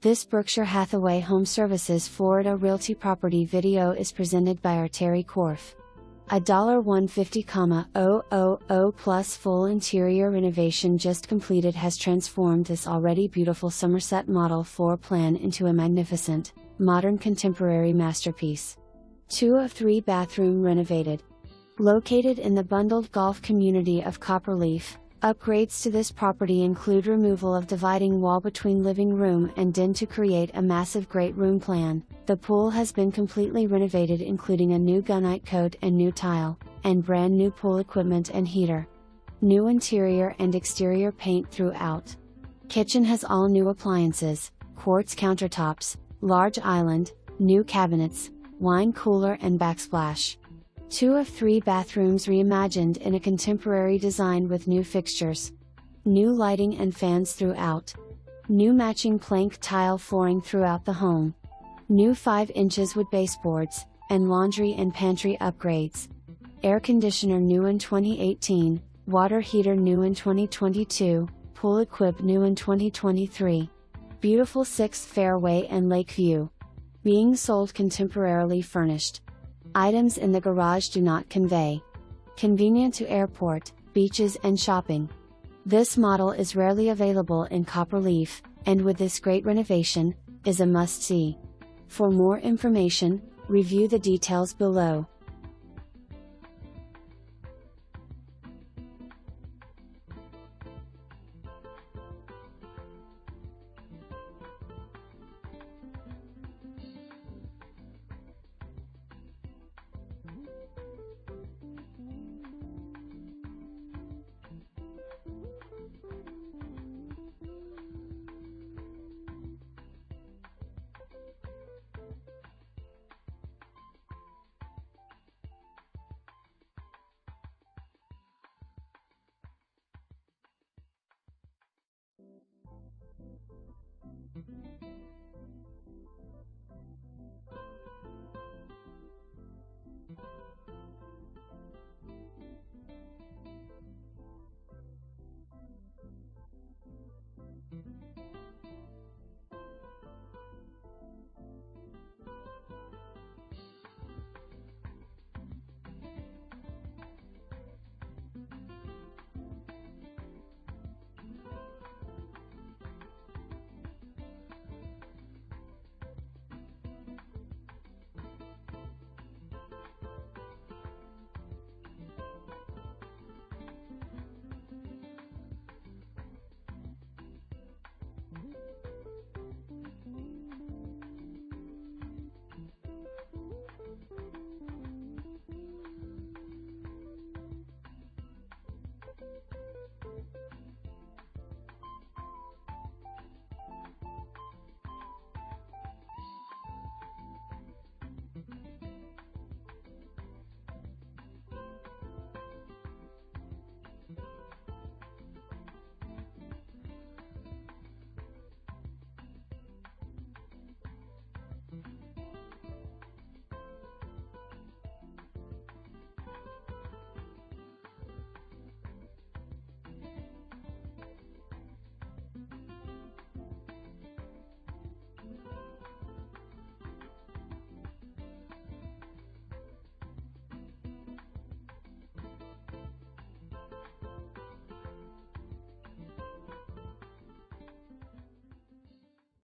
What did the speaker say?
This Berkshire Hathaway HomeServices Florida Realty property video is presented by our Terry Korf. A $150,000 plus full interior renovation just completed has transformed this already beautiful Somerset model floor plan into a magnificent, modern contemporary masterpiece. 2 of 3 bathroom renovated. Located in the bundled golf community of Copperleaf, upgrades to this property include removal of dividing wall between living room and den to create a massive great room plan. The pool has been completely renovated, including a new gunite coat and new tile, and brand new pool equipment and heater. New interior and exterior paint throughout. Kitchen has all new appliances, quartz countertops, large island, new cabinets, wine cooler and backsplash. 2 of 3 bathrooms reimagined in a contemporary design with new fixtures. New lighting and fans throughout. New matching plank tile flooring throughout the home. New 5 inches wood baseboards, and laundry and pantry upgrades. Air conditioner new in 2018, water heater new in 2022, pool equip new in 2023. Beautiful 6th fairway and lake view. Being sold contemporarily furnished. Items in the garage do not convey. Convenient to airport, beaches and shopping. This model is rarely available in Copperleaf, and with this great renovation, is a must-see. For more information, review the details below.